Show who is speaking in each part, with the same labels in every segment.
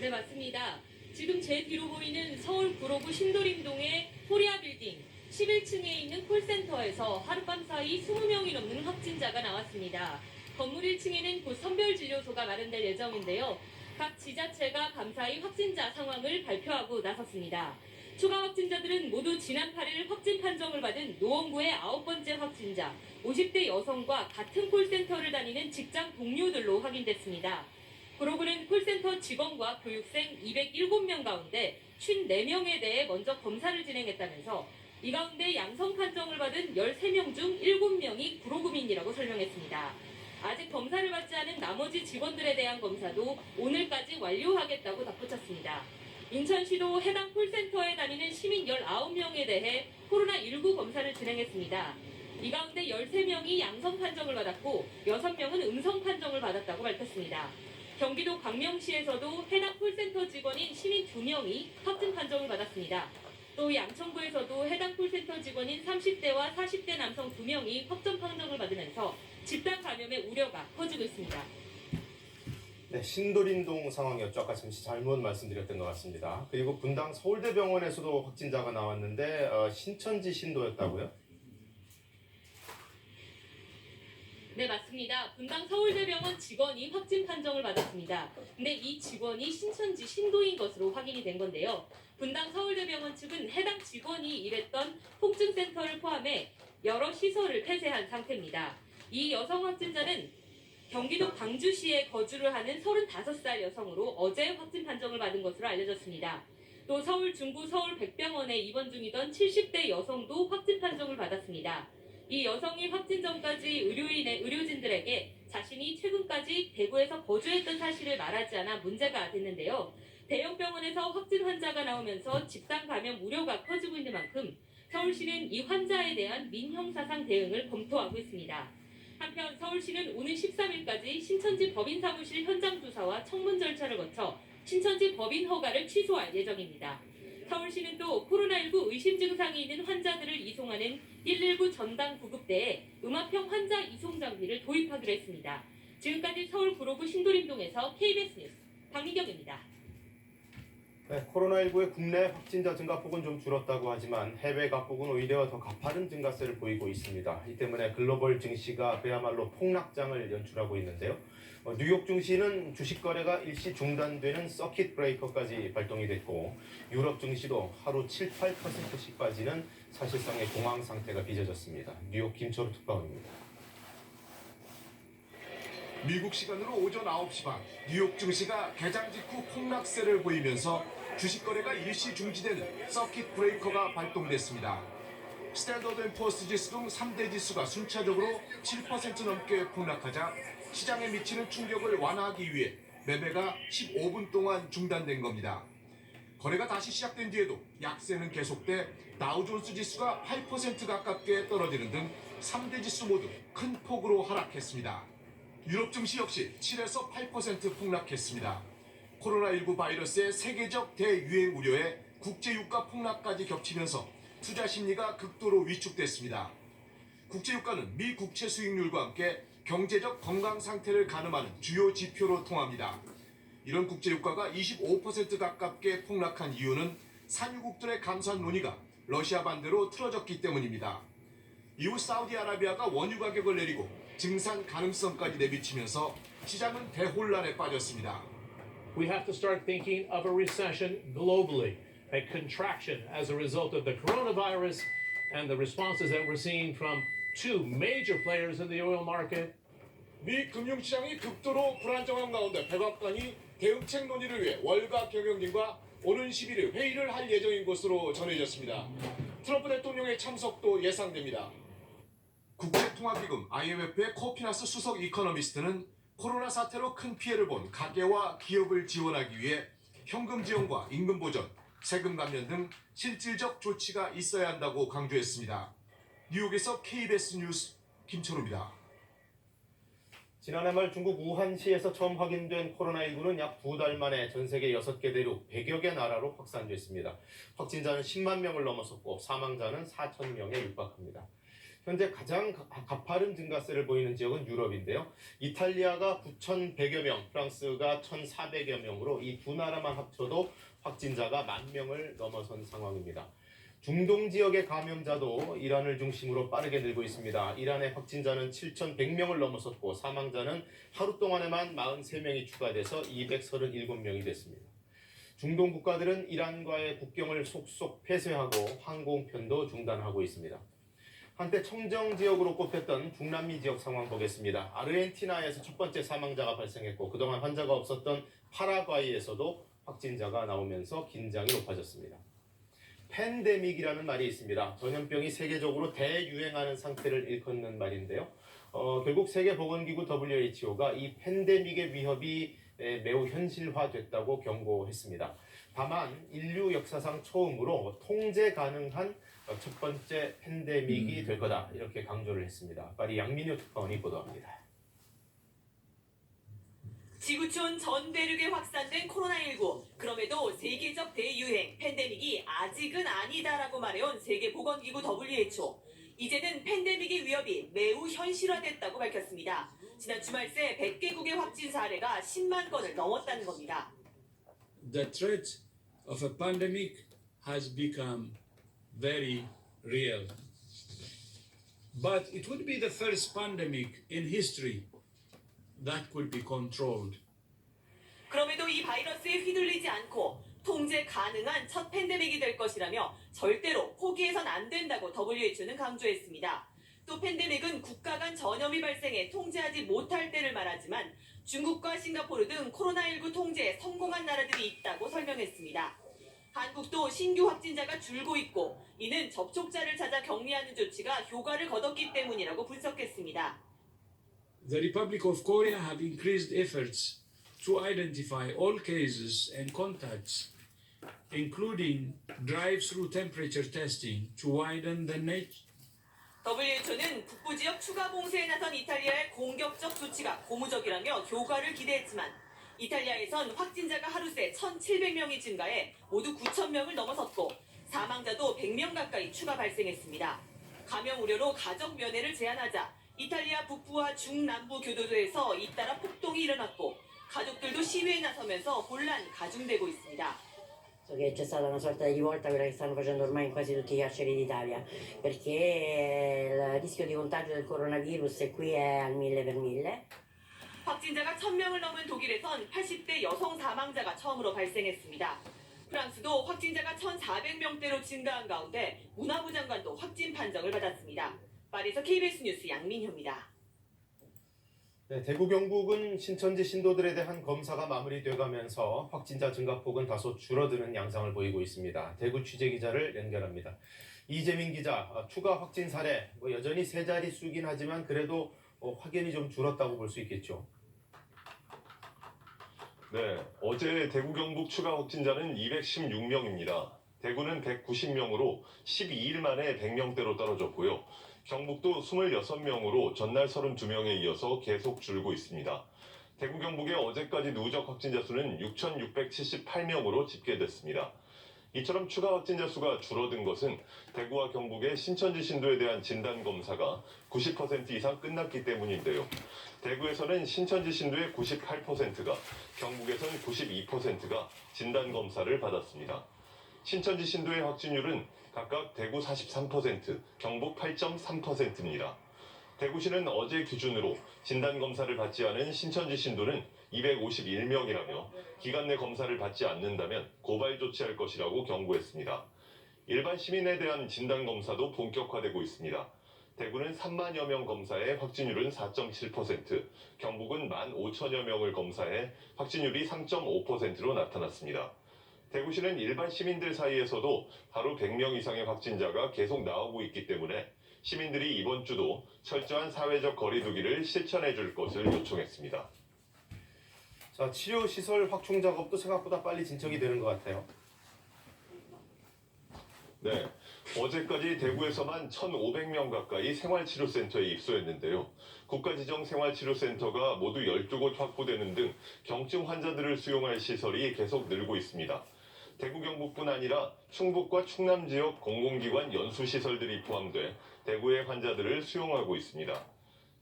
Speaker 1: 네, 맞습니다. 지금 제 뒤로 보이는 서울 구로구 신도림동의 코리아 빌딩 11층에 있는 콜센터에서 하룻밤 사이 20명이 넘는 확진자가 나왔습니다. 건물 1층에는 곧 선별진료소가 마련될 예정인데요. 각 지자체가 감사히 확진자 상황을 발표하고 나섰습니다. 추가 확진자들은 모두 지난 8일 확진 판정을 받은 노원구의 9번째 확진자, 50대 여성과 같은 콜센터를 다니는 직장 동료들로 확인됐습니다. 구로구는 콜센터 직원과 교육생 207명 가운데 54명에 대해 먼저 검사를 진행했다면서 이 가운데 양성 판정을 받은 13명 중 7명이 구로구민이라고 설명했습니다. 아직 검사를 받지 않은 나머지 직원들에 대한 검사도 오늘까지 완료하겠다고 덧붙였습니다. 인천시도 해당 콜센터에 다니는 시민 19명에 대해 코로나19 검사를 진행했습니다. 이 가운데 13명이 양성 판정을 받았고 6명은 음성 판정을 받았다고 밝혔습니다. 경기도 광명시에서도 해당 콜센터 직원인 시민 2명이 확진 판정을 받았습니다. 또 양천구에서도 해당 콜센터 직원인 30대와 40대 남성 2명이 확진 판정을 받으면서 집단 감염의 우려가 커지고 있습니다.
Speaker 2: 네, 신도림동 상황이었죠. 아까 잠시 잘못 말씀드렸던 것 같습니다. 그리고 분당 서울대병원에서도 확진자가 나왔는데 신천지 신도였다고요?
Speaker 1: 네, 맞습니다. 분당 서울대병원 직원이 확진 판정을 받았습니다. 근데 이 직원이 신천지 신도인 것으로 확인이 된 건데요. 분당 서울대병원 측은 해당 직원이 일했던 통증센터를 포함해 여러 시설을 폐쇄한 상태입니다. 이 여성 확진자는 경기도 광주시에 거주를 하는 35살 여성으로 어제 확진 판정을 받은 것으로 알려졌습니다. 또 서울 중구 서울백병원에 입원 중이던 70대 여성도 확진 판정을 받았습니다. 이 여성이 확진 전까지 의료진들에게 자신이 최근까지 대구에서 거주했던 사실을 말하지 않아 문제가 됐는데요. 대형 병원에서 확진 환자가 나오면서 집단 감염 우려가 커지고 있는 만큼 서울시는 이 환자에 대한 민형사상 대응을 검토하고 있습니다. 한편 서울시는 오는 13일까지 신천지 법인사무실 현장 조사와 청문 절차를 거쳐 신천지 법인 허가를 취소할 예정입니다. 서울시는 또 코로나19 의심 증상이 있는 환자들을 이송하는 119 전담 구급대에 음압형 환자 이송 장비를 도입하기로 했습니다. 지금까지 서울 구로구 신도림동에서 KBS 뉴스 박미경입니다.
Speaker 2: 네, 코로나19의 국내 확진자 증가폭은 좀 줄었다고 하지만 해외 각국은 오히려 더 가파른 증가세를 보이고 있습니다. 이 때문에 글로벌 증시가 그야말로 폭락장을 연출하고 있는데요. 뉴욕 증시는 주식 거래가 일시 중단되는 서킷 브레이커까지 발동이 됐고 유럽 증시도 하루 7, 8%씩 빠지는 사실상의 공황 상태가 빚어졌습니다. 뉴욕 김철우 특파원입니다.
Speaker 3: 미국 시간으로 오전 9시 반 뉴욕 증시가 개장 직후 폭락세를 보이면서 주식 거래가 일시 중지되는 서킷 브레이커가 발동됐습니다. 스탠더드 앤 푸어스 지수 등 3대 지수가 순차적으로 7% 넘게 폭락하자 시장에 미치는 충격을 완화하기 위해 매매가 15분 동안 중단된 겁니다. 거래가 다시 시작된 뒤에도 약세는 계속돼 다우존스 지수가 8% 가깝게 떨어지는 등 3대 지수 모두 큰 폭으로 하락했습니다. 유럽 증시 역시 7에서 8% 폭락했습니다. 코로나19 바이러스의 세계적 대유행 우려에 국제유가 폭락까지 겹치면서 투자 심리가 극도로 위축됐습니다. 국제유가는 미 국채 수익률과 함께 경제적 건강 상태를 가늠하는 주요 지표로 통합니다. 이런 국제유가가 25% 가깝게 폭락한 이유는 산유국들의 감산 논의가 러시아 반대로 틀어졌기 때문입니다. 이후 사우디아라비아가 원유 가격을 내리고 증산 가능성까지 내비치면서 시장은 대혼란에 빠졌습니다.
Speaker 4: We have to start thinking of a recession globally, a contraction as a result of the coronavirus and the responses that we're seeing from two major players in the oil market.
Speaker 3: 미 금융시장이 극도로 불안정한 가운데 백악관이 대응책 논의를 위해 월가 경영진과 오는 11일 회의를 할 예정인 것으로 전해졌습니다. 트럼프 대통령의 참석도 예상됩니다. 국제통화기금 IMF의 코피나스 수석 이코노미스트는 코로나 사태로 큰 피해를 본 가계와 기업을 지원하기 위해 현금 지원과 임금 보전, 세금 감면 등 실질적 조치가 있어야 한다고 강조했습니다. 뉴욕에서 KBS 뉴스 김철우입니다.
Speaker 2: 지난해 말 중국 우한시에서 처음 확인된 코로나19는 약 2달 만에 전 세계 6개 대륙 100여 개 나라로 확산됐습니다. 확진자는 10만 명을 넘어섰고 사망자는 4천 명에 육박합니다. 현재 가장 가파른 증가세를 보이는 지역은 유럽인데요. 이탈리아가 9,100여 명, 프랑스가 1,400여 명으로 이 두 나라만 합쳐도 확진자가 10,000명을 넘어선 상황입니다. 중동 지역의 감염자도 이란을 중심으로 빠르게 늘고 있습니다. 이란의 확진자는 7,100명을 넘어섰고 사망자는 하루 동안에만 43명이 추가돼서 237명이 됐습니다. 중동 국가들은 이란과의 국경을 속속 폐쇄하고 항공편도 중단하고 있습니다. 한때 청정 지역으로 꼽혔던 중남미 지역 상황 보겠습니다. 아르헨티나에서 첫 번째 사망자가 발생했고 그동안 환자가 없었던 파라과이에서도 확진자가 나오면서 긴장이 높아졌습니다. 팬데믹이라는 말이 있습니다. 전염병이 세계적으로 대유행하는 상태를 일컫는 말인데요. 결국 세계보건기구 WHO가 이 팬데믹의 위협이 매우 현실화됐다고 경고했습니다. 다만 인류 역사상 처음으로 통제 가능한 첫 번째 팬데믹이 될 거다 이렇게 강조를 했습니다. 파리 양민효 특파원이 보도합니다.
Speaker 1: 지구촌 전 대륙에 확산된 코로나19. 그럼에도 세계적 대유행 팬데믹이 아직은 아니다라고 말해온 세계보건기구 WHO. 이제는 팬데믹의 위협이 매우 현실화됐다고 밝혔습니다. 지난 주말 새 100개국의 확진 사례가 10만 건을 넘었다는 겁니다.
Speaker 5: The threat of a pandemic has become very real. But it would be the first pandemic in history that could be controlled.
Speaker 1: 그럼에도 이 바이러스에 휘둘리지 않고 통제 가능한 첫 팬데믹이 될 것이라며 절대로 포기해선 안 된다고 WHO는 강조했습니다. 또 팬데믹은 국가 간 전염이 발생해 통제하지 못할 때를 말하지만 중국과 싱가포르 등 코로나19 통제에 성공한 나라들이 있다고 설명했습니다. 한국도 신규 확진자가 줄고 있고 이는 접촉자를 찾아 격리하는 조치가 효과를 거뒀기 때문이라고 분석했습니다.
Speaker 5: The Republic of Korea have increased efforts to identify all cases and contacts, including drive-through temperature testing to widen the net.
Speaker 1: WHO는 북부 지역 추가 봉쇄에 나선 이탈리아의 공격적 조치가 고무적이라며 효과를 기대했지만 이탈리아에선 확진자가 하루 새 1,700명이 증가해 모두 9,000명을 넘어섰고 사망자도 100명 가까이 추가 발생했습니다. 감염 우려로 가족 면회를 제한하자 이탈리아 북부와 중남부 교도소에서 잇따라 폭동이 일어났고 가족들도 시위에 나서면서 혼란이 가중되고 있습니다.
Speaker 6: Che c'è stata una sorta di rivolta, quella che stanno facendo ormai in quasi tutti i carceri d'Italia, perché il rischio di contagio del coronavirus qui è al 1000 per 1000.
Speaker 1: 확진자가 1,000명을 넘은 독일에선 80대 여성 사망자가 처음으로 발생했습니다. 프랑스도 확진자가 1,400명대로 증가한 가운데 문화부 장관도 확진 판정을 받았습니다. 파리에서 KBS 뉴스 양민효입니다.
Speaker 2: 네, 대구 경북은 신천지 신도들에 대한 검사가 마무리돼가면서 확진자 증가폭은 다소 줄어드는 양상을 보이고 있습니다. 대구 취재기자를 연결합니다. 이재민 기자, 추가 확진 사례 여전히 세 자릿수긴 하지만 그래도 확연히 좀 줄었다고 볼 수 있겠죠.
Speaker 7: 네, 어제 대구 경북 추가 확진자는 216명입니다. 대구는 190명으로 12일 만에 100명대로 떨어졌고요. 경북도 26명으로 전날 32명에 이어서 계속 줄고 있습니다. 대구 경북의 어제까지 누적 확진자 수는 6,678명으로 집계됐습니다. 이처럼 추가 확진자 수가 줄어든 것은 대구와 경북의 신천지 신도에 대한 진단검사가 90% 이상 끝났기 때문인데요. 대구에서는 신천지 신도의 98%가, 경북에서는 92%가 진단검사를 받았습니다. 신천지 신도의 확진율은 각각 대구 43%, 경북 8.3%입니다. 대구시는 어제 기준으로 진단검사를 받지 않은 신천지 신도는 251명이라며 기간 내 검사를 받지 않는다면 고발 조치할 것이라고 경고했습니다. 일반 시민에 대한 진단검사도 본격화되고 있습니다. 대구는 3만여 명 검사에 확진율은 4.7%, 경북은 15,000여 명을 검사해 확진율이 3.5%로 나타났습니다. 대구시는 일반 시민들 사이에서도 하루 100명 이상의 확진자가 계속 나오고 있기 때문에 시민들이 이번 주도 철저한 사회적 거리 두기를 실천해 줄 것을 요청했습니다.
Speaker 2: 자, 치료시설 확충 작업도 생각보다 빨리 진척이 되는 것 같아요.
Speaker 7: 네, 어제까지 대구에서만 1,500명 가까이 생활치료센터에 입소했는데요. 국가지정생활치료센터가 모두 12곳 확보되는 등 경증 환자들을 수용할 시설이 계속 늘고 있습니다. 대구 경북뿐 아니라 충북과 충남 지역 공공기관 연수시설들이 포함돼 대구의 환자들을 수용하고 있습니다.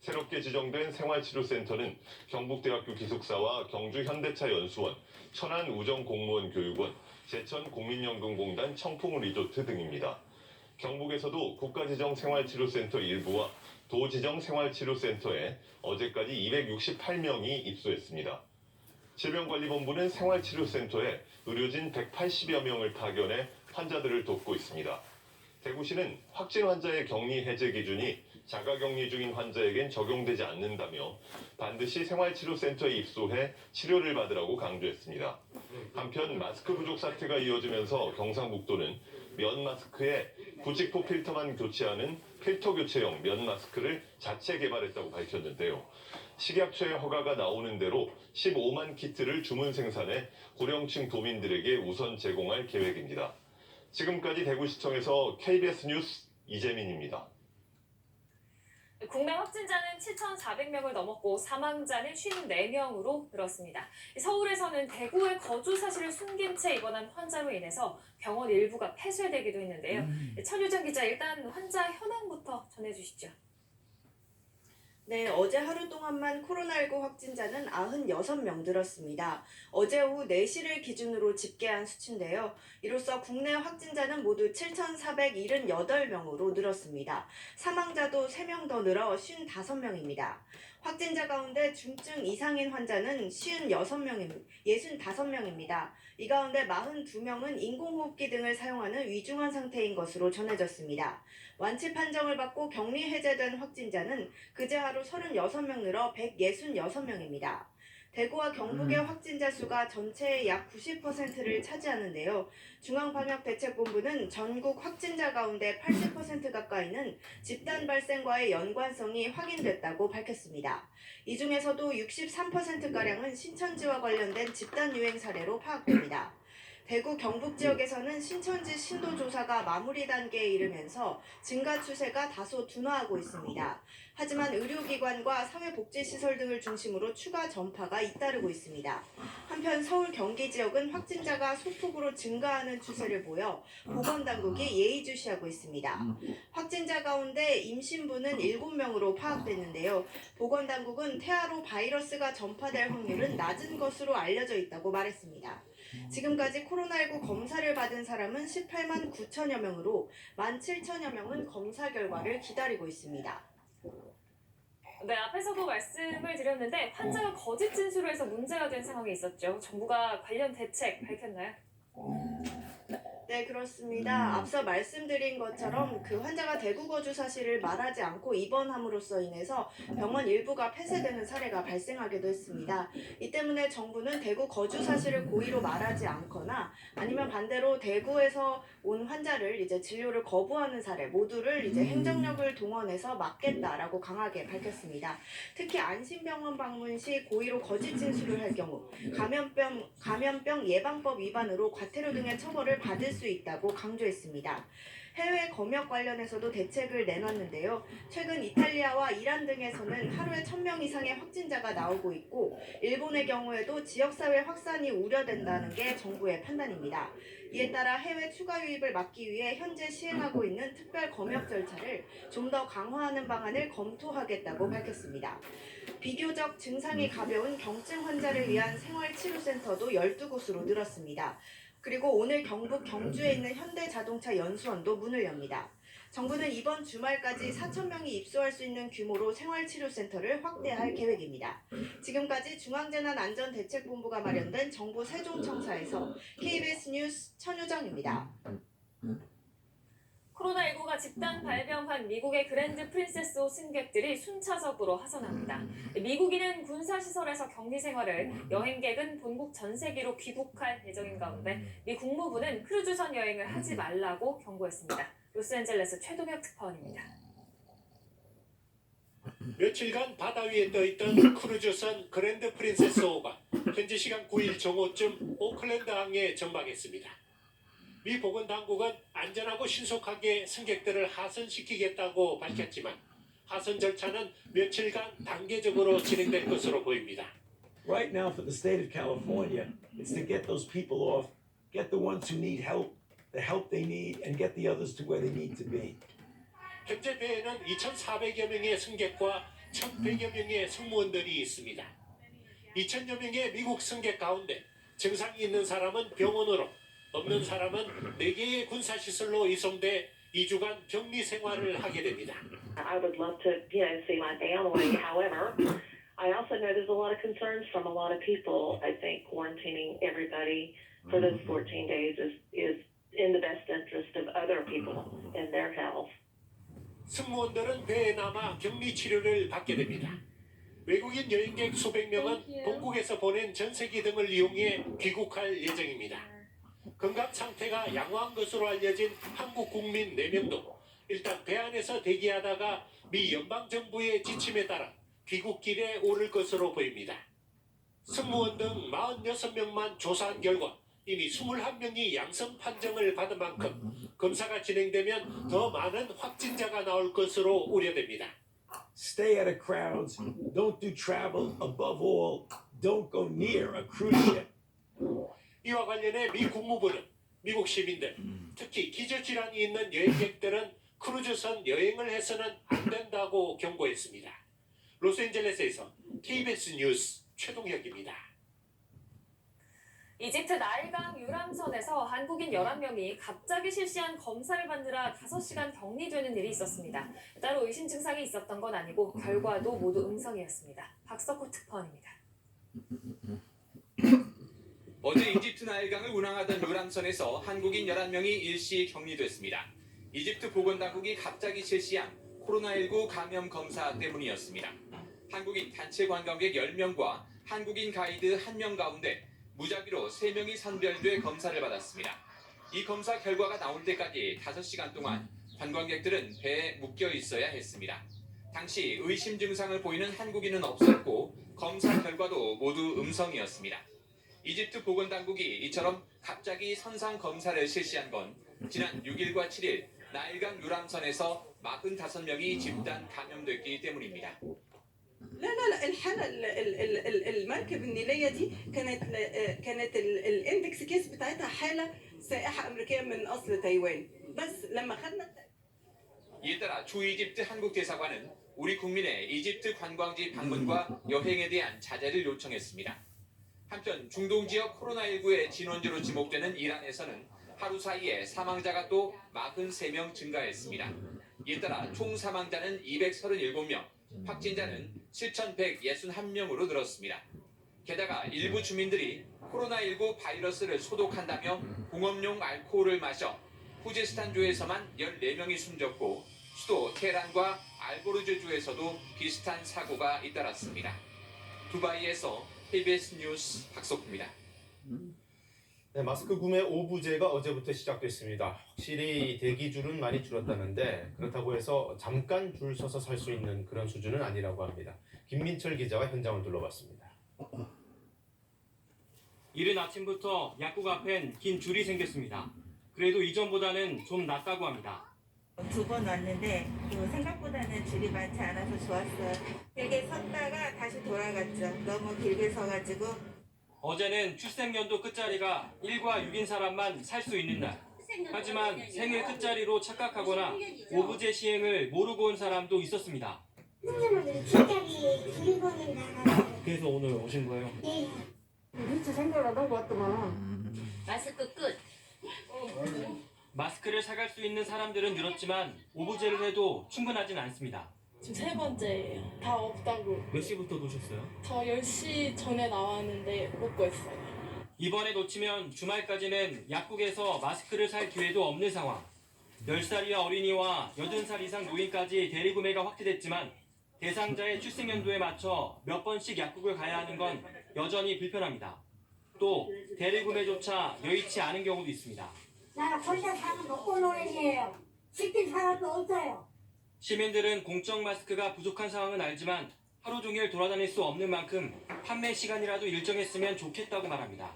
Speaker 7: 새롭게 지정된 생활치료센터는 경북대학교 기숙사와 경주현대차연수원, 천안우정공무원교육원, 제천국민연금공단 청풍리조트 등입니다. 경북에서도 국가지정 생활치료센터 일부와 도지정 생활치료센터에 어제까지 268명이 입소했습니다. 질병관리본부는 생활치료센터에 의료진 180여 명을 파견해 환자들을 돕고 있습니다. 대구시는 확진 환자의 격리 해제 기준이 자가격리 중인 환자에겐 적용되지 않는다며 반드시 생활치료센터에 입소해 치료를 받으라고 강조했습니다. 한편 마스크 부족 사태가 이어지면서 경상북도는 면 마스크에 구직포 필터만 교체하는 필터 교체형 면 마스크를 자체 개발했다고 밝혔는데요. 식약처의 허가가 나오는 대로 15만 키트를 주문 생산해 고령층 도민들에게 우선 제공할 계획입니다. 지금까지 대구시청에서 KBS 뉴스 이재민입니다.
Speaker 8: 국내 확진자는 7,400명을 넘었고 사망자는 54명으로 늘었습니다. 서울에서는 대구의 거주 사실을 숨긴 채 입원한 환자로 인해서 병원 일부가 폐쇄되기도 했는데요. 천유정 기자, 일단 환자 현황부터 전해주시죠.
Speaker 9: 네, 어제 하루 동안만 코로나19 확진자는 96명 늘었습니다. 어제 오후 4시를 기준으로 집계한 수치인데요. 이로써 국내 확진자는 모두 7,478명으로 늘었습니다. 사망자도 3명 더 늘어 55명입니다. 확진자 가운데 중증 이상인 환자는 65명입니다. 이 가운데 42명은 인공호흡기 등을 사용하는 위중한 상태인 것으로 전해졌습니다. 완치 판정을 받고 격리 해제된 확진자는 그제 하루 36명 늘어 166명입니다. 대구와 경북의 확진자 수가 전체의 약 90%를 차지하는데요. 중앙방역대책본부는 전국 확진자 가운데 80% 가까이는 집단 발생과의 연관성이 확인됐다고 밝혔습니다. 이 중에서도 63%가량은 신천지와 관련된 집단 유행 사례로 파악됩니다. 대구 경북 지역에서는 신천지 신도 조사가 마무리 단계에 이르면서 증가 추세가 다소 둔화하고 있습니다. 하지만 의료기관과 사회복지시설 등을 중심으로 추가 전파가 잇따르고 있습니다. 한편 서울 경기 지역은 확진자가 소폭으로 증가하는 추세를 보여 보건당국이 예의주시하고 있습니다. 확진자 가운데 임신부는 7명으로 파악됐는데요. 보건당국은 태아로 바이러스가 전파될 확률은 낮은 것으로 알려져 있다고 말했습니다. 지금까지 코로나19 검사를 받은 사람은 18만 9천여 명으로 17,000여 명은 검사 결과를 기다리고 있습니다.
Speaker 8: 네, 앞에서도 말씀을 드렸는데 환자가 거짓 진술을 해서 문제가 된 상황이 있었죠. 정부가 관련 대책 밝혔나요?
Speaker 9: 네, 그렇습니다. 앞서 말씀드린 것처럼 그 환자가 대구 거주 사실을 말하지 않고 입원함으로써 인해서 병원 일부가 폐쇄되는 사례가 발생하기도 했습니다. 이 때문에 정부는 대구 거주 사실을 고의로 말하지 않거나 아니면 반대로 대구에서 온 환자를 이제 진료를 거부하는 사례 모두를 이제 행정력을 동원해서 막겠다라고 강하게 밝혔습니다. 특히 안심병원 방문 시 고의로 거짓 진술을 할 경우 감염병 예방법 위반으로 과태료 등의 처벌을 받을 수 있다고 강조했습니다. 해외 검역 관련해서도 대책을 내놨는데요. 최근 이탈리아와 이란 등에서는 하루에 1,000명 이상의 확진자가 나오고 있고 일본의 경우에도 지역사회 확산이 우려된다는 게 정부의 판단입니다. 이에 따라 해외 추가 유입을 막기 위해 현재 시행하고 있는 특별 검역 절차를 좀 더 강화하는 방안을 검토하겠다고 밝혔습니다. 비교적 증상이 가벼운 경증 환자를 위한 생활치료센터도 12곳으로 늘었습니다. 그리고 오늘 경북 경주에 있는 현대자동차 연수원도 문을 엽니다. 정부는 이번 주말까지 4,000명이 입소할 수 있는 규모로 생활치료센터를 확대할 계획입니다. 지금까지 중앙재난안전대책본부가 마련된 정부 세종청사에서 KBS 뉴스 천유정입니다.
Speaker 8: 코로나19가 집단 발병한 미국의 그랜드 프린세스 승객들이 순차적으로 하선합니다. 미국인은 군사시설에서 격리 생활을, 여행객은 본국 전세기로 귀국할 예정인 가운데 미 국무부는 크루즈선 여행을 하지 말라고 경고했습니다. 로스앤젤레스 최동혁 특파원입니다.
Speaker 10: 며칠간 바다 위에 떠있던 크루즈선 그랜드 프린세스호가 현지 시간 9일 정오쯤 오클랜드항에 정박했습니다. 미 보건당국은 안전하고 신속하게 승객들을 하선시키겠다고 밝혔지만 하선 절차는 며칠간 단계적으로 진행될 것으로 보입니다.
Speaker 11: Right now for the state of California, it's to get those people off get the ones who need help, the help they need, and get the others to where they need to be.
Speaker 10: 현재 배에는 2,400여 명의 승객과 1,100여 명의 승무원들이 있습니다. 2,000여 명의 미국 승객 가운데 증상이 있는 사람은 병원으로, 없는 사람은 4개의 군사시설로 이송돼 2주간 격리 생활을 하게 됩니다.
Speaker 12: I would love to, see my family. However, I also know there's a lot of concerns from a lot of people. I think quarantining everybody for those 14 days is in the best interest of other people and their health.
Speaker 10: 승무원들은 배에 남아 격리 치료를 받게 됩니다. 외국인 여행객 수백 명은 본국에서 보낸 전세기 등을 이용해 귀국할 예정입니다. 건강 상태가 양호한 것으로 알려진 한국 국민 4명도 일단 배 안에서 대기하다가 미 연방정부의 지침에 따라 귀국길에 오를 것으로 보입니다. 승무원 등 46명만 조사한 결과 이미 21명이 양성 판정을 받은 만큼 검사가 진행되면 더 많은 확진자가 나올 것으로 우려됩니다.
Speaker 11: Stay out of crowds. Don't do travel. Above all, don't go near a cruise ship.
Speaker 10: 이와 관련해 미 국무부는 미국 시민들, 특히 기저질환이 있는 여행객들은 크루즈선 여행을 해서는 안 된다고 경고했습니다. 로스앤젤레스에서 KBS 뉴스 최동혁입니다.
Speaker 8: 이집트 나일강 유람선에서 한국인 11명이 갑자기 실시한 검사를 받느라 5시간 격리되는 일이 있었습니다. 따로 의심 증상이 있었던 건 아니고 결과도 모두 음성이었습니다. 박석호 특파원입니다.
Speaker 13: 어제 이집트 나일강을 운항하던 유람선에서 한국인 11명이 일시 격리됐습니다. 이집트 보건당국이 갑자기 실시한 코로나19 감염 검사 때문이었습니다. 한국인 단체 관광객 10명과 한국인 가이드 1명 가운데 무작위로 3명이 선별돼 검사를 받았습니다. 이 검사 결과가 나올 때까지 5시간 동안 관광객들은 배에 묶여 있어야 했습니다. 당시 의심 증상을 보이는 한국인은 없었고 검사 결과도 모두 음성이었습니다. 이집트 보건당국이 이처럼 갑자기 선상 검사를 실시한 건 지난 6일과 7일 나일강 유람선에서 45명이 집단 감염됐기 때문입니다.
Speaker 14: لا لا لا الحالة المركب النيلية دي كانت الاندكس كيس بتاعتها حالة سائحة أمريكية من أصل تايوان بس لما خدنا
Speaker 13: 이에 따라 주 이집트 한국 대사관은 우리 국민의 이집트 관광지 방문과 여행에 대한 자제를 요청했습니다. 한편 중동 지역 코로나19의 진원지로 지목되는 이란에서는 하루 사이에 사망자가 또 43명 증가했습니다. 이에 따라 총 사망자는 237명, 확진자는 7,161명으로 늘었습니다. 게다가 일부 주민들이 코로나19 바이러스를 소독한다며 공업용 알코올을 마셔 후제스탄주에서만 14명이 숨졌고 수도 테헤란과 알보르즈주에서도 비슷한 사고가 잇따랐습니다. 두바이에서 KBS 뉴스 박석구입니다.
Speaker 2: 네, 마스크 구매 오부제가 어제부터 시작됐습니다. 확실히 대기줄은 많이 줄었다는데 그렇다고 해서 잠깐 줄 서서 살 수 있는 그런 수준은 아니라고 합니다. 김민철 기자가 현장을 둘러봤습니다.
Speaker 15: 이른 아침부터 약국 앞엔 긴 줄이 생겼습니다. 그래도 이전보다는 좀 낫다고 합니다.
Speaker 16: 2번 왔는데 생각보다는 줄이 많지 않아서 좋았어요. 길게 섰다가 다시 돌아갔죠. 너무 길게 서가지고.
Speaker 15: 어제는 출생연도 끝자리가 1과 6인 사람만 살 수 있는 날. 하지만 생일 끝자리로 착각하거나 오부제 시행을 모르고 온 사람도 있었습니다. 그래서 오늘 오신 거예요?
Speaker 16: 네. 미처 생각 안 하고 왔더만.
Speaker 1: 마스크 끝.
Speaker 15: 마스크를 사갈 수 있는 사람들은 늘었지만 오부제를 해도 충분하진 않습니다.
Speaker 17: 지금 3번째예요. 다 없다고.
Speaker 15: 몇 시부터 도셨어요?
Speaker 17: 저 10시 전에 나왔는데 못 구했어요.
Speaker 15: 이번에 놓치면 주말까지는 약국에서 마스크를 살 기회도 없는 상황. 10살 이하 어린이와 80살 이상 노인까지 대리구매가 확대됐지만 대상자의 출생연도에 맞춰 몇 번씩 약국을 가야 하는 건 여전히 불편합니다. 또 대리구매조차 여의치 않은 경우도 있습니다.
Speaker 16: 나 혼자 사는 거 꼴노래이에요. 시킨 사람도 없어요.
Speaker 15: 시민들은 공적 마스크가 부족한 상황은 알지만 하루 종일 돌아다닐 수 없는 만큼 판매 시간이라도 일정했으면 좋겠다고 말합니다.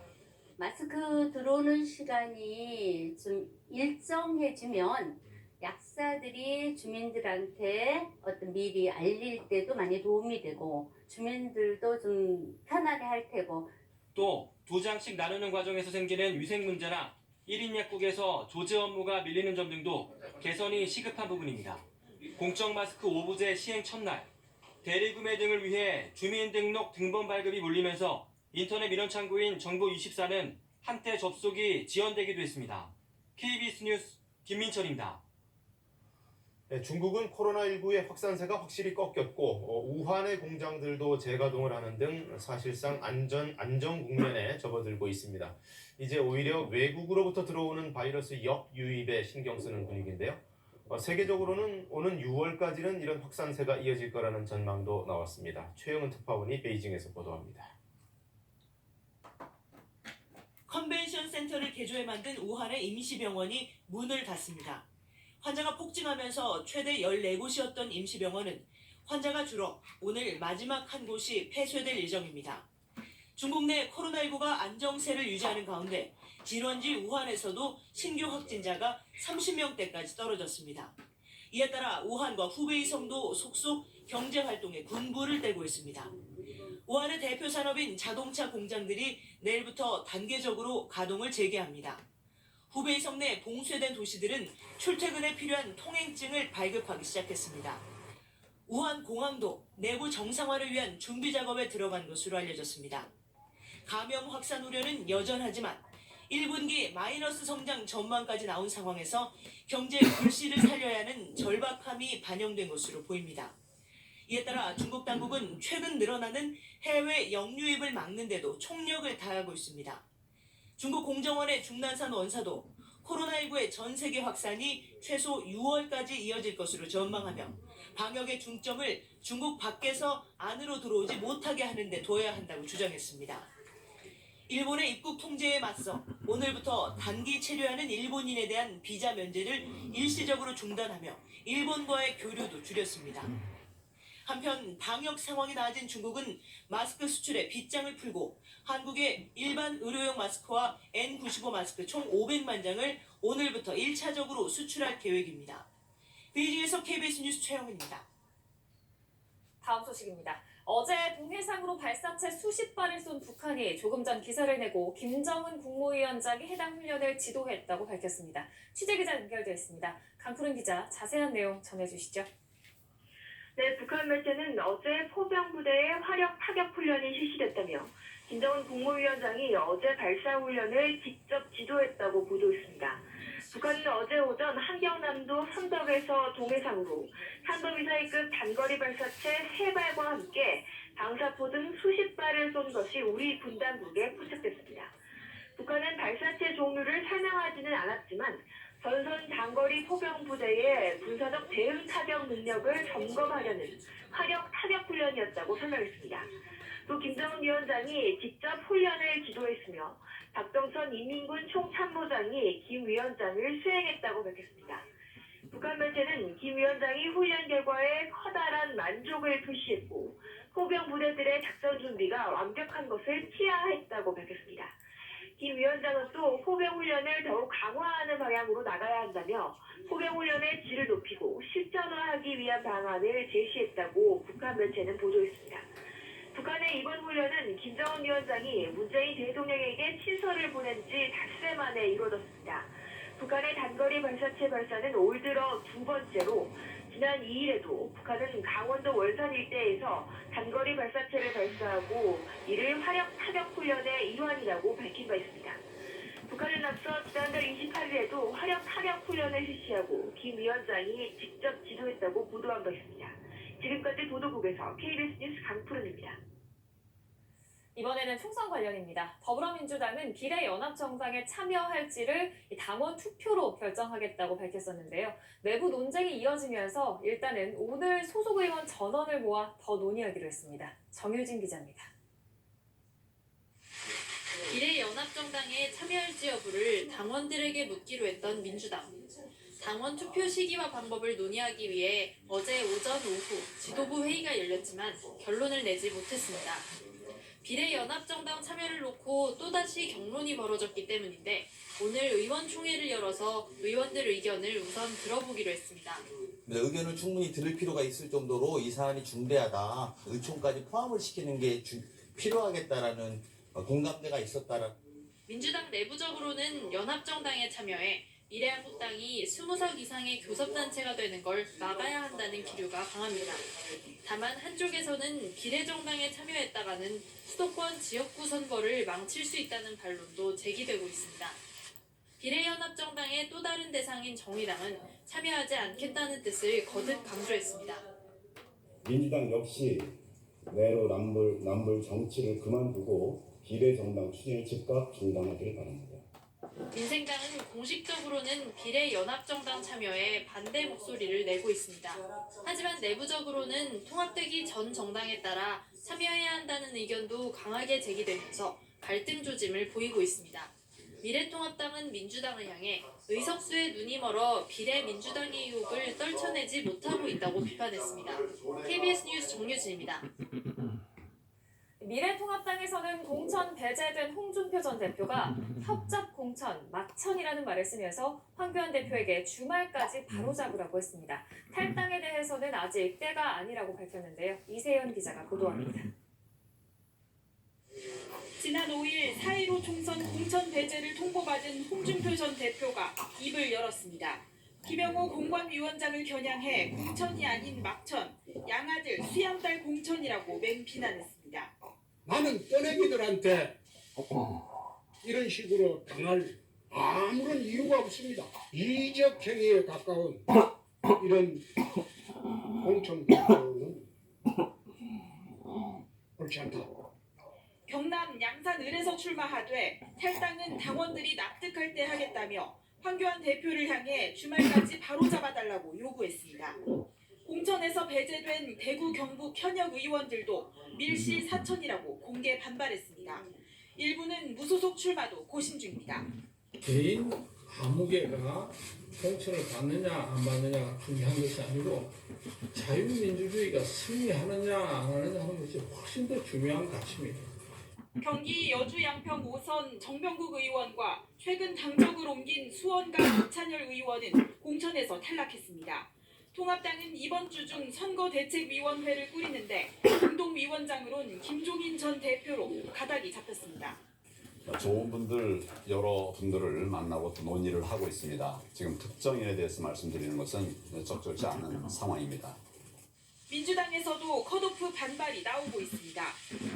Speaker 18: 마스크 들어오는 시간이 좀 일정해지면 약사들이 주민들한테 어떤 미리 알릴 때도 많이 도움이 되고 주민들도 좀 편하게 할 테고
Speaker 15: 또 2장씩 나누는 과정에서 생기는 위생 문제나 1인 약국에서 조제 업무가 밀리는 점 등도 개선이 시급한 부분입니다. 공적 마스크 5부제 시행 첫날, 대리구매 등을 위해 주민등록 등본 발급이 몰리면서 인터넷 민원 창구인 정보24는 한때 접속이 지연되기도 했습니다. KBS 뉴스 김민철입니다.
Speaker 2: 네, 중국은 코로나19의 확산세가 확실히 꺾였고 우한의 공장들도 재가동을 하는 등 사실상 안정 국면에 접어들고 있습니다. 이제 오히려 외국으로부터 들어오는 바이러스 역유입에 신경 쓰는 분위기인데요. 세계적으로는 오는 6월까지는 이런 확산세가 이어질 거라는 전망도 나왔습니다. 최영은 특파원이 베이징에서 보도합니다.
Speaker 19: 컨벤션 센터를 개조해 만든 우한의 임시병원이 문을 닫습니다. 환자가 폭증하면서 최대 14곳이었던 임시병원은 환자가 줄어 오늘 마지막 한 곳이 폐쇄될 예정입니다. 중국 내 코로나19가 안정세를 유지하는 가운데 진원지 우한에서도 신규 확진자가 30명대까지 떨어졌습니다. 이에 따라 우한과 후베이성도 속속 경제활동에 군부를 떼고 있습니다. 우한의 대표 산업인 자동차 공장들이 내일부터 단계적으로 가동을 재개합니다. 후베이성 내 봉쇄된 도시들은 출퇴근에 필요한 통행증을 발급하기 시작했습니다. 우한 공항도 내부 정상화를 위한 준비 작업에 들어간 것으로 알려졌습니다. 감염 확산 우려는 여전하지만 1분기 마이너스 성장 전망까지 나온 상황에서 경제 불씨를 살려야 하는 절박함이 반영된 것으로 보입니다. 이에 따라 중국 당국은 최근 늘어나는 해외 역유입을 막는 데도 총력을 다하고 있습니다. 중국 공정원의 중난산 원사도 코로나19의 전 세계 확산이 최소 6월까지 이어질 것으로 전망하며 방역의 중점을 중국 밖에서 안으로 들어오지 못하게 하는 데 둬야 한다고 주장했습니다. 일본의 입국 통제에 맞서 오늘부터 단기 체류하는 일본인에 대한 비자 면제를 일시적으로 중단하며 일본과의 교류도 줄였습니다. 한편 방역 상황이 나아진 중국은 마스크 수출에 빗장을 풀고 한국의 일반 의료용 마스크와 N95 마스크 총 500만 장을 오늘부터 1차적으로 수출할 계획입니다. 베이징에서 KBS 뉴스 최영은입니다.
Speaker 8: 다음 소식입니다. 어제 동해상으로 발사체 수십 발을 쏜 북한이 조금 전 기사를 내고 김정은 국무위원장이 해당 훈련을 지도했다고 밝혔습니다. 취재기자 연결되어 있습니다. 강푸른 기자, 자세한 내용 전해주시죠.
Speaker 20: 네, 북한 매체는 어제 포병부대의 화력 타격 훈련이 실시됐다며 김정은 국무위원장이 어제 발사 훈련을 직접 지도했다고 보도했습니다. 북한은 어제 오전 한경남도 선덕에서 동해상으로 탄도미사일급 단거리 발사체 3발과 함께 방사포 등 수십 발을 쏜 것이 우리 분당국에 포착됐습니다. 북한은 발사체 종류를 설명하지는 않았지만 전선 장거리 포병부대의 군사적 대응 타격 능력을 점검하려는 화력 타격 훈련이었다고 설명했습니다. 또 김정은 위원장이 직접 훈련을 지도했으며 박정선 인민군 총참모장이 김 위원장을 수행했다고 밝혔습니다. 북한 매체는 김 위원장이 훈련 결과에 커다란 만족을 표시했고 포병 부대들의 작전 준비가 완벽한 것을 치하했다고 밝혔습니다. 김 위원장은 또 포병 훈련을 더욱 강화하는 방향으로 나가야 한다며 포병 훈련의 질을 높이고 실전화하기 위한 방안을 제시했다고 북한 매체는 보도했습니다. 북한의 이번 훈련은 김정은 위원장이 문재인 대통령에게 친서를 보낸 지 닷새 만에 이루어졌습니다. 북한의 단거리 발사체 발사는 올 들어 두 번째로 지난 2일에도 북한은 강원도 월산 일대에서 단거리 발사체를 발사하고 이를 화력 타격 훈련의 일환이라고 밝힌 바 있습니다. 북한은 앞서 지난달 28일에도 화력 타격 훈련을 실시하고 김 위원장이 직접 지도했다고 보도한 바 있습니다. 지금까지 보도국에서 KBS 뉴스 강푸른입니다.
Speaker 8: 이번에는 총선 관련입니다. 더불어민주당은 비례연합정당에 참여할지를 당원 투표로 결정하겠다고 밝혔었는데요. 내부 논쟁이 이어지면서 일단은 오늘 소속 의원 전원을 모아 더 논의하기로 했습니다. 정유진 기자입니다.
Speaker 21: 비례연합정당에 참여할지 여부를 당원들에게 묻기로 했던 민주당. 당원 투표 시기와 방법을 논의하기 위해 어제 오전 오후 지도부 회의가 열렸지만 결론을 내지 못했습니다. 비례연합정당 참여를 놓고 또다시 경론이 벌어졌기 때문인데 오늘 의원총회를 열어서 의원들 의견을 우선 들어보기로 했습니다.
Speaker 22: 의견을 충분히 들을 필요가 있을 정도로 이 사안이 중대하다. 의총까지 포함을 시키는 게 필요하겠다라는 공감대가 있었다라.
Speaker 21: 민주당 내부적으로는 연합정당에 참여해 미래한국당이 20석 이상의 교섭단체가 되는 걸 막아야 한다는 기류가 강합니다. 다만 한쪽에서는 비례정당에 참여했다가는 수도권 지역구 선거를 망칠 수 있다는 반론도 제기되고 있습니다. 비례연합정당의 또 다른 대상인 정의당은 참여하지 않겠다는 뜻을 거듭 강조했습니다.
Speaker 3: 민주당 역시 내로 남불 정치를 그만두고 비례정당 추진을 즉각 중단하기를 바랍니다.
Speaker 21: 민생당은 공식적으로는 비례연합정당 참여에 반대 목소리를 내고 있습니다. 하지만 내부적으로는 통합되기 전 정당에 따라 참여해야 한다는 의견도 강하게 제기되면서 갈등 조짐을 보이고 있습니다. 미래통합당은 민주당을 향해 의석수에 눈이 멀어 비례민주당의 유혹을 떨쳐내지 못하고 있다고 비판했습니다. KBS 뉴스 정유진입니다.
Speaker 8: 미래통합당에서는 공천 배제된 홍준표 전 대표가 협잡 공천, 막천이라는 말을 쓰면서 황교안 대표에게 주말까지 바로잡으라고 했습니다. 탈당에 대해서는 아직 때가 아니라고 밝혔는데요. 이세연 기자가 보도합니다.
Speaker 4: 지난 5일 4.15 총선 공천 배제를 통보받은 홍준표 전 대표가 입을 열었습니다. 김영호 공관위원장을 겨냥해 공천이 아닌 막천, 양아들 수양딸 공천이라고 맹비난했습니다.
Speaker 23: 나는 떠내기들한테 이런 식으로 당할 아무런 이유가 없습니다. 이적 행위에 가까운 이런 공천 공천은 옳지 않다.
Speaker 4: 경남 양산 을에서 출마하되 탈당은 당원들이 납득할 때 하겠다며 황교안 대표를 향해 주말까지 바로잡아달라고 요구했습니다. 공천에서 배제된 대구 경북 현역 의원들도 밀실 사천이라고 공개 반발했습니다. 일부는 무소속 출마도 고심 중입니다.
Speaker 23: 개인 아무개가 공천을 받느냐 안 받느냐가 중요한 것이 아니고 자유민주주의가 승리하느냐 안 하느냐 하는 것이 훨씬 더 중요한 가치입니다.
Speaker 4: 경기 여주 양평 5선 정병국 의원과 최근 당적을 옮긴 수원갑 이찬열 의원은 공천에서 탈락했습니다. 통합당은 이번 주 중 선거대책위원회를 꾸리는데 공동위원장으로는 김종인 전 대표로 가닥이 잡혔습니다.
Speaker 24: 좋은 분들, 여러 분들을 만나고 또 논의를 하고 있습니다. 지금 특정인에 대해서 말씀드리는 것은 적절치 않은 상황입니다.
Speaker 4: 민주당에서도 컷오프 반발이 나오고 있습니다.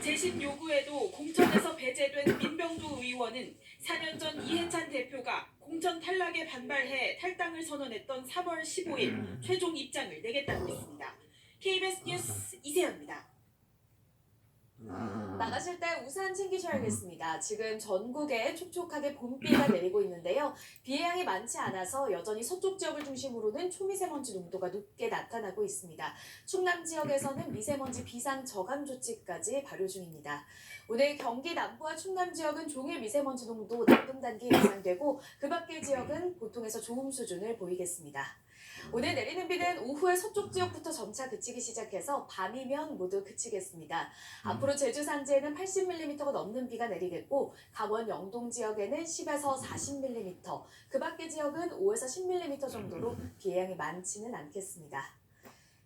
Speaker 4: 재심 요구에도 공천에서 배제된 민병두 의원은 4년 전 이해찬 대표가 공천 탈락에 반발해 탈당을 선언했던 3월 15일 최종 입장을 내겠다고 했습니다. KBS 뉴스 이세연입니다.
Speaker 8: 나가실 때 우산 챙기셔야겠습니다. 지금 전국에 촉촉하게 봄비가 내리고 있는데요. 비의 양이 많지 않아서 여전히 서쪽 지역을 중심으로는 초미세먼지 농도가 높게 나타나고 있습니다. 충남 지역에서는 미세먼지 비상 저감 조치까지 발효 중입니다. 오늘 경기 남부와 충남 지역은 종일 미세먼지 농도 나쁨 단계 예상되고 그 밖의 지역은 보통에서 좋음 수준을 보이겠습니다. 오늘 내리는 비는 오후에 서쪽 지역부터 점차 그치기 시작해서 밤이면 모두 그치겠습니다. 앞으로 제주 산지에는 80mm가 넘는 비가 내리겠고 강원 영동 지역에는 10에서 40mm, 그 밖의 지역은 5에서 10mm 정도로 비의 양이 많지는 않겠습니다.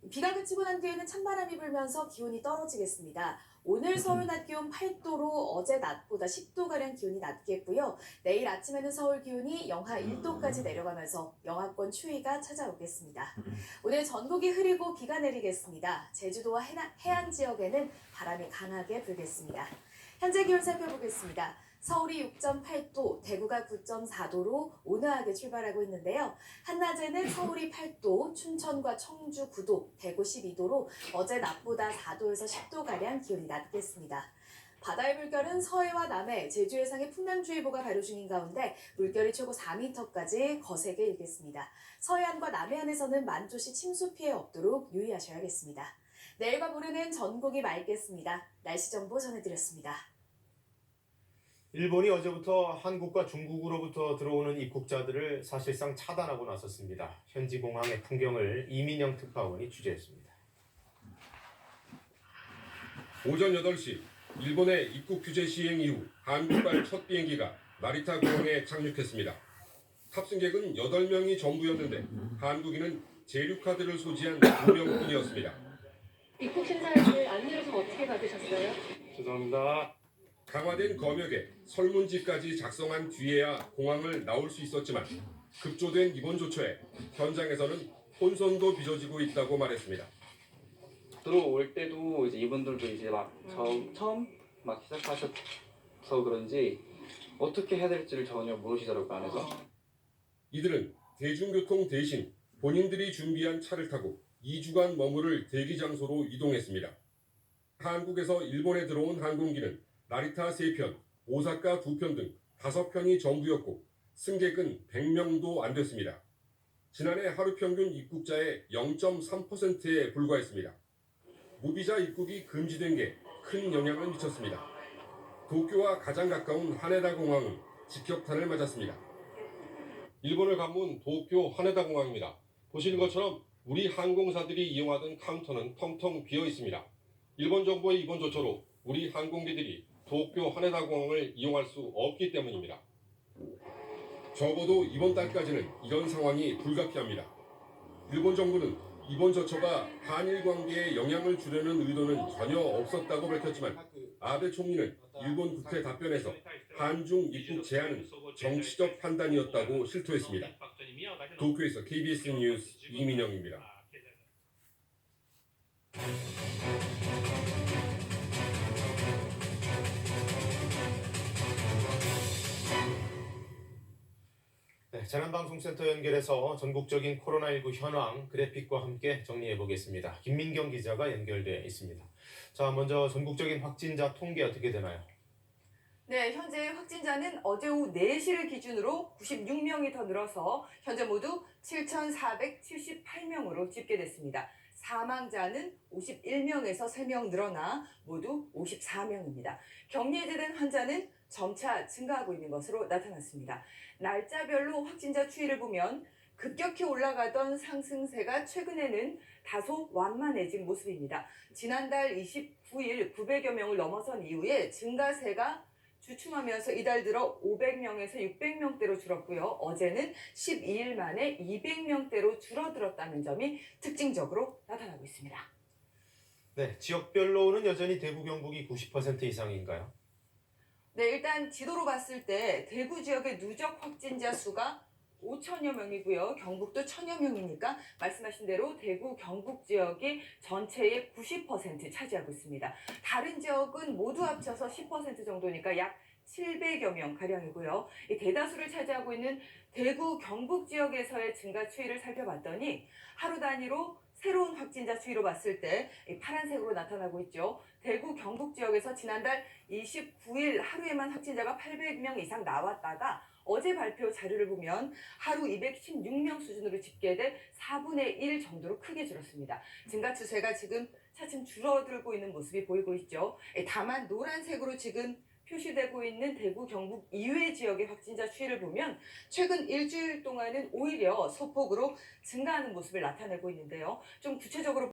Speaker 8: 비가 그치고 난 뒤에는 찬바람이 불면서 기온이 떨어지겠습니다. 오늘 서울 낮 기온 8도로 어제 낮보다 10도가량 기온이 낮겠고요. 내일 아침에는 서울 기온이 영하 1도까지 내려가면서 영하권 추위가 찾아오겠습니다. 오늘 전국이 흐리고 비가 내리겠습니다. 제주도와 해안 지역에는 바람이 강하게 불겠습니다. 현재 기온 살펴보겠습니다. 서울이 6.8도, 대구가 9.4도로 온화하게 출발하고 있는데요. 한낮에는 서울이 8도, 춘천과 청주 9도, 대구 12도로 어제 낮보다 4도에서 10도가량 기온이 낮겠습니다. 바다의 물결은 서해와 남해, 제주 해상에 풍랑주의보가 발효 중인 가운데 물결이 최고 4m까지 거세게 일겠습니다. 서해안과 남해안에서는 만조시 침수 피해 없도록 유의하셔야겠습니다. 내일과 모레는 전국이 맑겠습니다. 날씨 정보 전해드렸습니다.
Speaker 2: 일본이 어제부터 한국과 중국으로부터 들어오는 입국자들을 사실상 차단하고 나섰습니다. 현지 공항의 풍경을 이민영 특파원이 취재했습니다.
Speaker 25: 오전 8시 일본의 입국 규제 시행 이후 한국발 첫 비행기가 나리타 공항에 착륙했습니다. 탑승객은 8명이 전부였는데 한국인은 재료카드를 소지한 2명뿐이었습니다.
Speaker 1: 입국 심사를 안 내려서 어떻게 받으셨어요?
Speaker 25: 죄송합니다. 강화된 검역에 설문지까지 작성한 뒤에야 공항을 나올 수 있었지만 급조된 입원 조처에 현장에서는 혼선도 빚어지고 있다고 말했습니다.
Speaker 5: 들어올 때도 이제 이분들도 이제 막 처음 막 시작하셔서 그런지 어떻게 해야 될지를 전혀 모르시더라고요, 안에서.
Speaker 25: 이들은 대중교통 대신 본인들이 준비한 차를 타고 2주간 머무를 대기 장소로 이동했습니다. 한국에서 일본에 들어온 항공기는 나리타 3편, 오사카 2편 등 5편이 전부였고 승객은 100명도 안 됐습니다. 지난해 하루 평균 입국자의 0.3%에 불과했습니다. 무비자 입국이 금지된 게 큰 영향을 미쳤습니다. 도쿄와 가장 가까운 하네다 공항은 직격탄을 맞았습니다. 일본을 가문 도쿄 하네다 공항입니다. 보시는 것처럼 우리 항공사들이 이용하던 카운터는 텅텅 비어 있습니다. 일본 정부의 입원 조처로 우리 항공기들이 도쿄 하네다 공항을 이용할 수 없기 때문입니다. 적어도 이번 달까지는 이런 상황이 불가피합니다. 일본 정부는 이번 조처가 한일 관계에 영향을 주려는 의도는 전혀 없었다고 밝혔지만 아베 총리는 일본 국회 답변에서 한중 입국 제한은 정치적 판단이었다고 실토했습니다. 도쿄에서 KBS 뉴스 이민영입니다.
Speaker 2: 네, 재난방송센터 연결해서 전국적인 코로나19 현황 그래픽과 함께 정리해 보겠습니다. 김민경 기자가 연결되어 있습니다. 자, 먼저 전국적인 확진자 통계 어떻게 되나요?
Speaker 6: 네, 현재 확진자는 어제 오후 4시를 기준으로 96명이 더 늘어서 현재 모두 7,478명으로 집계됐습니다. 사망자는 51명에서 3명 늘어나 모두 54명입니다. 격리 해제된 환자는 점차 증가하고 있는 것으로 나타났습니다. 날짜별로 확진자 추이를 보면 급격히 올라가던 상승세가 최근에는 다소 완만해진 모습입니다. 지난달 29일 900여 명을 넘어선 이후에 증가세가 주춤하면서 이달 들어 500명에서 600명대로 줄었고요. 어제는 12일 만에 200명대로 줄어들었다는 점이 특징적으로 나타나고 있습니다.
Speaker 2: 네, 지역별로는 여전히 대구 경북이 90% 이상인가요?
Speaker 6: 네, 일단 지도로 봤을 때 대구 지역의 누적 확진자 수가 5천여 명이고요. 경북도 1,000여 명이니까 말씀하신 대로 대구, 경북 지역이 전체의 90% 차지하고 있습니다. 다른 지역은 모두 합쳐서 10% 정도니까 약 700여 명 가량이고요. 이 대다수를 차지하고 있는 대구, 경북 지역에서의 증가 추이를 살펴봤더니 하루 단위로 새로운 확진자 추이로 봤을 때 파란색으로 나타나고 있죠. 대구, 경북 지역에서 지난달 29일 하루에만 확진자가 800명 이상 나왔다가 어제 발표 자료를 보면 하루 216명 수준으로 집계돼 4분의 1 정도로 크게 줄었습니다. 증가 추세가 지금 차츰 줄어들고 있는 모습이 보이고 있죠. 다만 노란색으로 지금 표시되고 있는 대구, 경북 이외 지역의 확진자 추이를 보면 최근 일주일 동안은 오히려 소폭으로 증가하는 모습을 나타내고 있는데요. 좀 구체적으로